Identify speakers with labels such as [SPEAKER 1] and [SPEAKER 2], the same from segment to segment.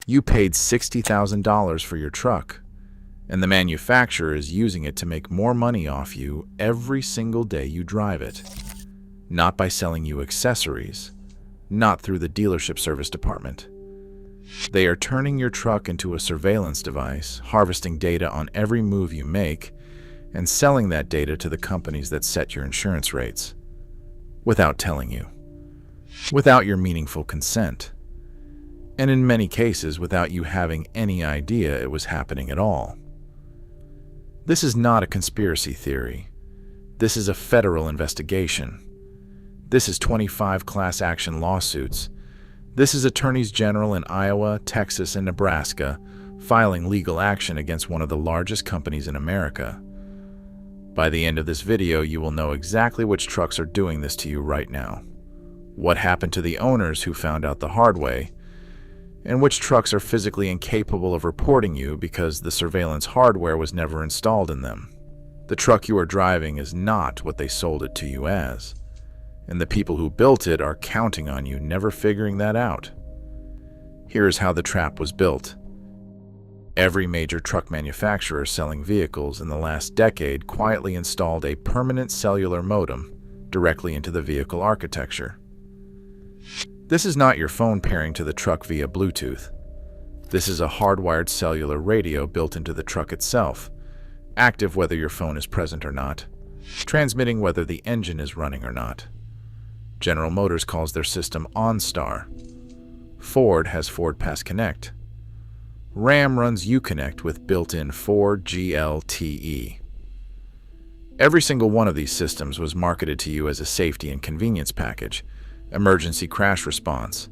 [SPEAKER 1] You paid $60,000 for your truck, and the manufacturer is using it to make more money off you every single day you drive it. Not by selling you accessories, not through the dealership service department. They are turning your truck into a surveillance device, harvesting data on every move you make, and selling that data to the companies that set your insurance rates. Without telling you. Without your meaningful consent. And in many cases, without you having any idea it was happening at all. This is not a conspiracy theory. This is a federal investigation. This is 25 class action lawsuits. This is attorneys general in Iowa, Texas, and Nebraska filing legal action against one of the largest companies in America. By the end of this video, you will know exactly which trucks are doing this to you right now, what happened to the owners who found out the hard way, and which trucks are physically incapable of reporting you because the surveillance hardware was never installed in them. The truck you are driving is not what they sold it to you as, and the people who built it are counting on you never figuring that out. Here is how the trap was built. Every major truck manufacturer selling vehicles in the last decade quietly installed a permanent cellular modem directly into the vehicle architecture. This is not your phone pairing to the truck via Bluetooth. This is a hardwired cellular radio built into the truck itself, active whether your phone is present or not, transmitting whether the engine is running or not. General Motors calls their system OnStar. Ford has Ford Pass Connect. Ram runs Uconnect with built-in Ford GLTE. Every single one of these systems was marketed to you as a safety and convenience package, emergency crash response,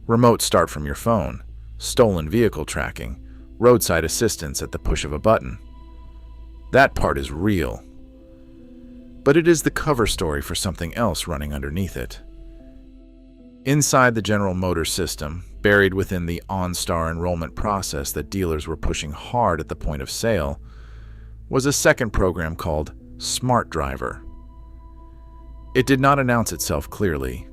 [SPEAKER 1] remote start from your phone, stolen vehicle tracking, roadside assistance at the push of a button. That part is real. But it is the cover story for something else running underneath it. Inside the General Motors system, buried within the OnStar enrollment process that dealers were pushing hard at the point of sale, was a second program called Smart Driver. It did not announce itself clearly.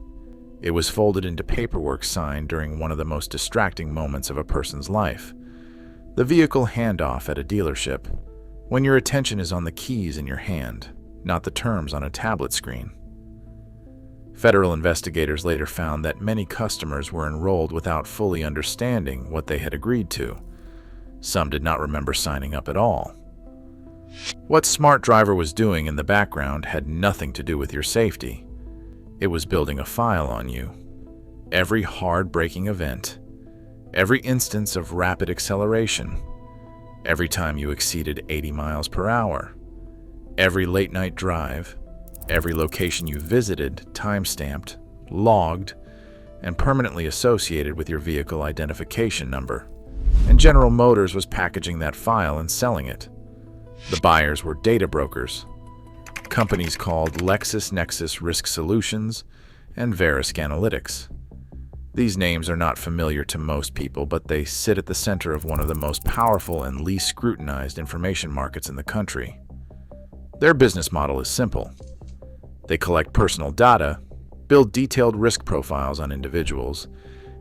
[SPEAKER 1] It was folded into paperwork signed during one of the most distracting moments of a person's life, the vehicle handoff at a dealership, when your attention is on the keys in your hand, not the terms on a tablet screen. Federal investigators later found that many customers were enrolled without fully understanding what they had agreed to. Some did not remember signing up at all. What Smart Driver was doing in the background had nothing to do with your safety. It was building a file on you. Every hard braking event, every instance of rapid acceleration, every time you exceeded 80 miles per hour, every late night drive, every location you visited, time-stamped, logged, and permanently associated with your vehicle identification number. And General Motors was packaging that file and selling it. The buyers were data brokers, companies called LexisNexis Risk Solutions and Verisk Analytics. These names are not familiar to most people, but they sit at the center of one of the most powerful and least scrutinized information markets in the country. Their business model is simple. They collect personal data, build detailed risk profiles on individuals,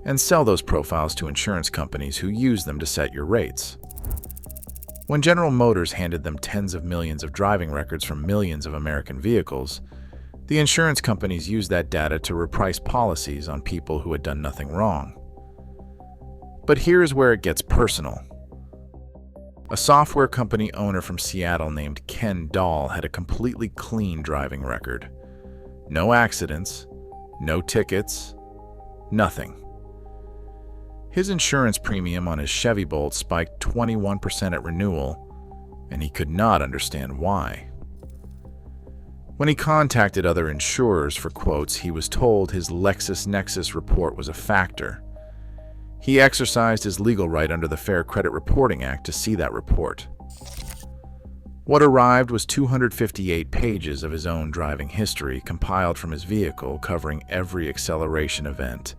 [SPEAKER 1] and sell those profiles to insurance companies who use them to set your rates. When General Motors handed them tens of millions of driving records from millions of American vehicles, the insurance companies used that data to reprice policies on people who had done nothing wrong. But here's where it gets personal. A software company owner from Seattle named Ken Dahl had a completely clean driving record. No accidents, no tickets, nothing. His insurance premium on his Chevy Bolt spiked 21% at renewal, and he could not understand why. When he contacted other insurers for quotes, he was told his LexisNexis report was a factor. He exercised his legal right under the Fair Credit Reporting Act to see that report. What arrived was 258 pages of his own driving history compiled from his vehicle, covering every acceleration event,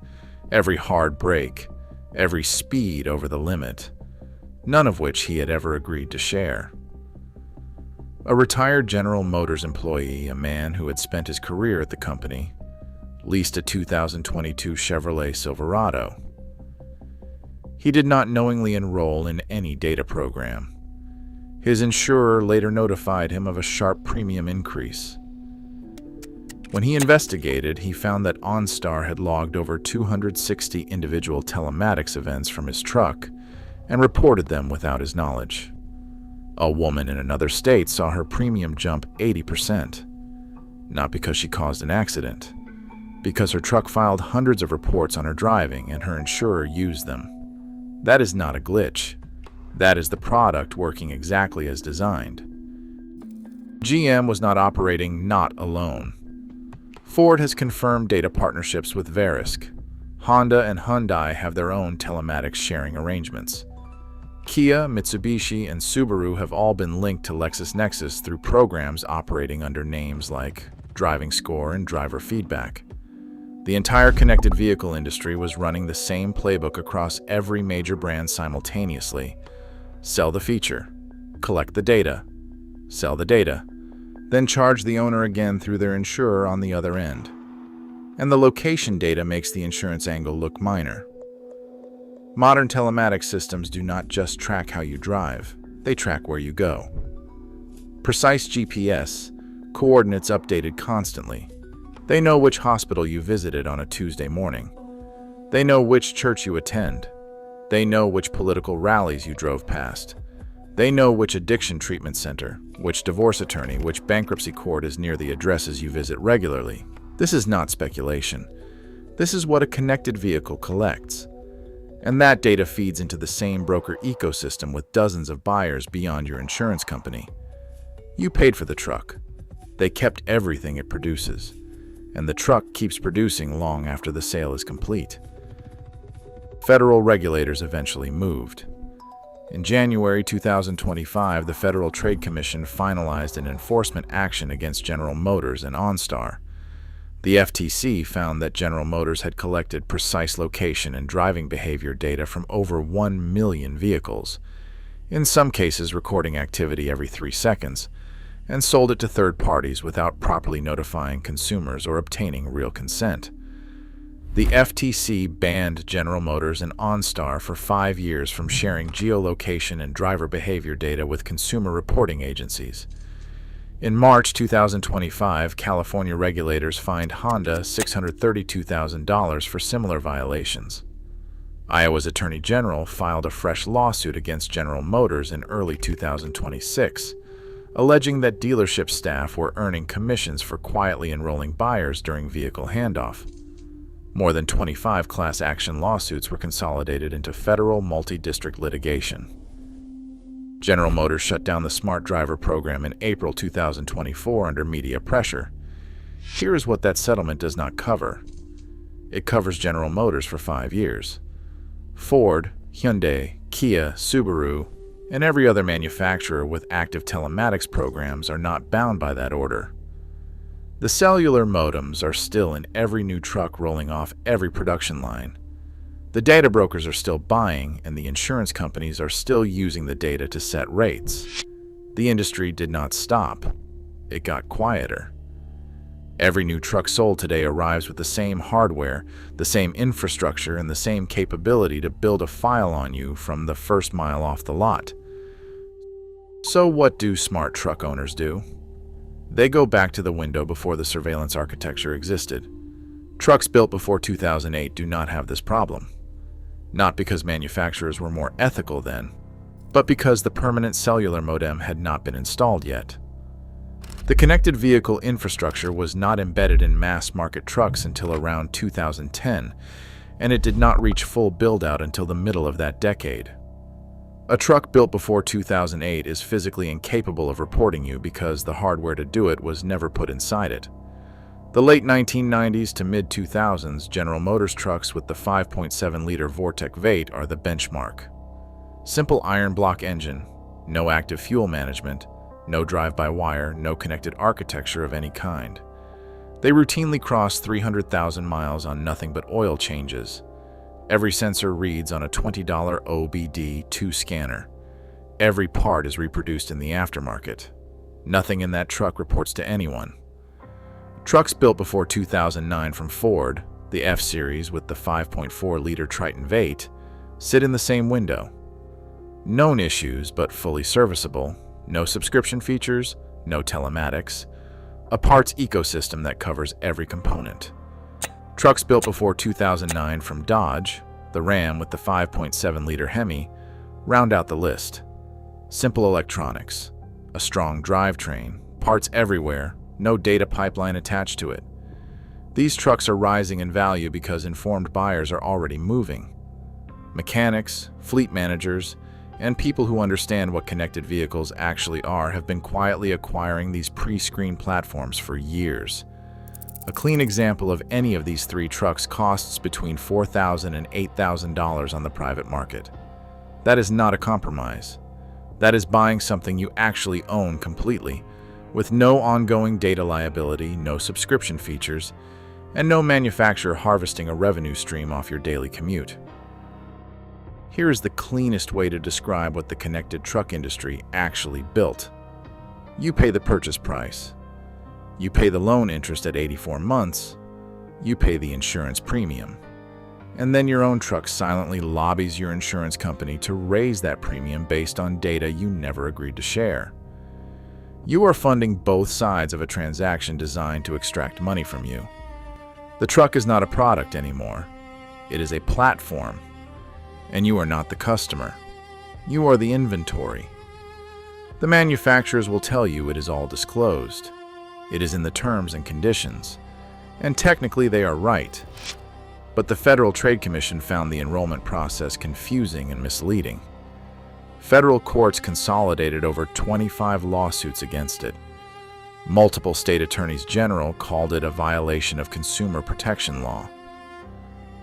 [SPEAKER 1] every hard brake, every speed over the limit, none of which he had ever agreed to share. A retired General Motors employee, a man who had spent his career at the company, leased a 2022 Chevrolet Silverado. He did not knowingly enroll in any data program. His insurer later notified him of a sharp premium increase. When he investigated, he found that OnStar had logged over 260 individual telematics events from his truck and reported them without his knowledge. A woman in another state saw her premium jump 80%, not because she caused an accident, because her truck filed hundreds of reports on her driving and her insurer used them. That is not a glitch. That is the product working exactly as designed. GM was not operating not alone. Ford has confirmed data partnerships with Verisk. Honda and Hyundai have their own telematics sharing arrangements. Kia, Mitsubishi, and Subaru have all been linked to LexisNexis through programs operating under names like Driving Score and Driver Feedback. The entire connected vehicle industry was running the same playbook across every major brand simultaneously. Sell the feature, collect the data, sell the data, then charge the owner again through their insurer on the other end. And the location data makes the insurance angle look minor. Modern telematics systems do not just track how you drive, they track where you go. Precise GPS, coordinates updated constantly. They know which hospital you visited on a Tuesday morning. They know which church you attend. They know which political rallies you drove past. They know which addiction treatment center, which divorce attorney, which bankruptcy court is near the addresses you visit regularly. This is not speculation. This is what a connected vehicle collects. And that data feeds into the same broker ecosystem with dozens of buyers beyond your insurance company. You paid for the truck. They kept everything it produces. And the truck keeps producing long after the sale is complete. Federal regulators eventually moved. In January 2025, the Federal Trade Commission finalized an enforcement action against General Motors and OnStar. The FTC found that General Motors had collected precise location and driving behavior data from over 1 million vehicles, in some cases recording activity every 3 seconds, and sold it to third parties without properly notifying consumers or obtaining real consent. The FTC banned General Motors and OnStar for 5 years from sharing geolocation and driver behavior data with consumer reporting agencies. In March 2025, California regulators fined Honda $632,000 for similar violations. Iowa's Attorney General filed a fresh lawsuit against General Motors in early 2026, alleging that dealership staff were earning commissions for quietly enrolling buyers during vehicle handoff. More than 25 class action lawsuits were consolidated into federal multi-district litigation. General Motors shut down the Smart Driver program in April 2024 under media pressure. Here is what that settlement does not cover. It covers General Motors for 5 years. Ford, Hyundai, Kia, Subaru, and every other manufacturer with active telematics programs are not bound by that order. The cellular modems are still in every new truck rolling off every production line. The data brokers are still buying, and the insurance companies are still using the data to set rates. The industry did not stop. It got quieter. Every new truck sold today arrives with the same hardware, the same infrastructure, and the same capability to build a file on you from the first mile off the lot. So what do smart truck owners do? They go back to the window before the surveillance architecture existed. Trucks built before 2008 do not have this problem. Not because manufacturers were more ethical then, but because the permanent cellular modem had not been installed yet. The connected vehicle infrastructure was not embedded in mass-market trucks until around 2010, and it did not reach full build-out until the middle of that decade. A truck built before 2008 is physically incapable of reporting you because the hardware to do it was never put inside it. The late 1990s to mid-2000s General Motors trucks with the 5.7-liter Vortec V8 are the benchmark. Simple iron block engine, no active fuel management, no drive-by-wire, no connected architecture of any kind. They routinely cross 300,000 miles on nothing but oil changes. Every sensor reads on a $20 OBD2 scanner. Every part is reproduced in the aftermarket. Nothing in that truck reports to anyone. Trucks built before 2009 from Ford, the F-Series with the 5.4-liter Triton V8, sit in the same window. Known issues, but fully serviceable. No subscription features, no telematics. A parts ecosystem that covers every component. Trucks built before 2009 from Dodge, the Ram with the 5.7-liter Hemi, round out the list. Simple electronics, a strong drivetrain, parts everywhere, no data pipeline attached to it. These trucks are rising in value because informed buyers are already moving. Mechanics, fleet managers, and people who understand what connected vehicles actually are have been quietly acquiring these pre-screened platforms for years. A clean example of any of these three trucks costs between $4,000 and $8,000 on the private market. That is not a compromise. That is buying something you actually own completely, with no ongoing data liability, no subscription features, and no manufacturer harvesting a revenue stream off your daily commute. Here is the cleanest way to describe what the connected truck industry actually built. You pay the purchase price. You pay the loan interest at 84 months. You pay the insurance premium. And then your own truck silently lobbies your insurance company to raise that premium based on data you never agreed to share. You are funding both sides of a transaction designed to extract money from you. The truck is not a product anymore. It is a platform. And you are not the customer. You are the inventory. The manufacturers will tell you it is all disclosed. It is in the terms and conditions. And technically they are right. But the Federal Trade Commission found the enrollment process confusing and misleading. Federal courts consolidated over 25 lawsuits against it. Multiple state attorneys general called it a violation of consumer protection law.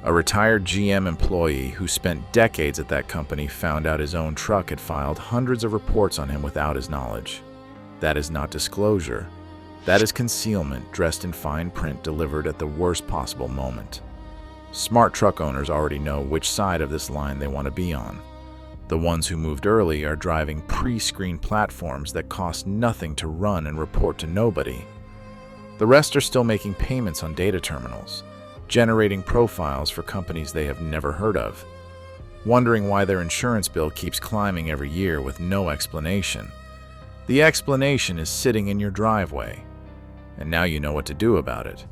[SPEAKER 1] A retired GM employee who spent decades at that company found out his own truck had filed hundreds of reports on him without his knowledge. That is not disclosure. That is concealment dressed in fine print delivered at the worst possible moment. Smart truck owners already know which side of this line they want to be on. The ones who moved early are driving pre-screened platforms that cost nothing to run and report to nobody. The rest are still making payments on data terminals, generating profiles for companies they have never heard of, wondering why their insurance bill keeps climbing every year with no explanation. The explanation is sitting in your driveway, and now you know what to do about it.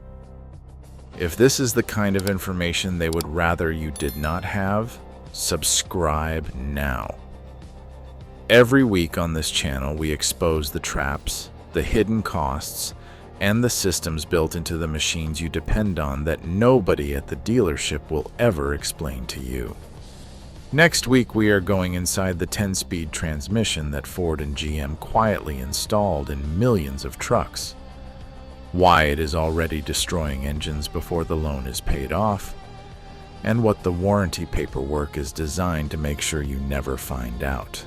[SPEAKER 1] If this is the kind of information they would rather you did not have, subscribe now. Every week on this channel, we expose the traps, the hidden costs, and the systems built into the machines you depend on that nobody at the dealership will ever explain to you. Next week, we are going inside the 10-speed transmission that Ford and GM quietly installed in millions of trucks. Why it is already destroying engines before the loan is paid off, and what the warranty paperwork is designed to make sure you never find out.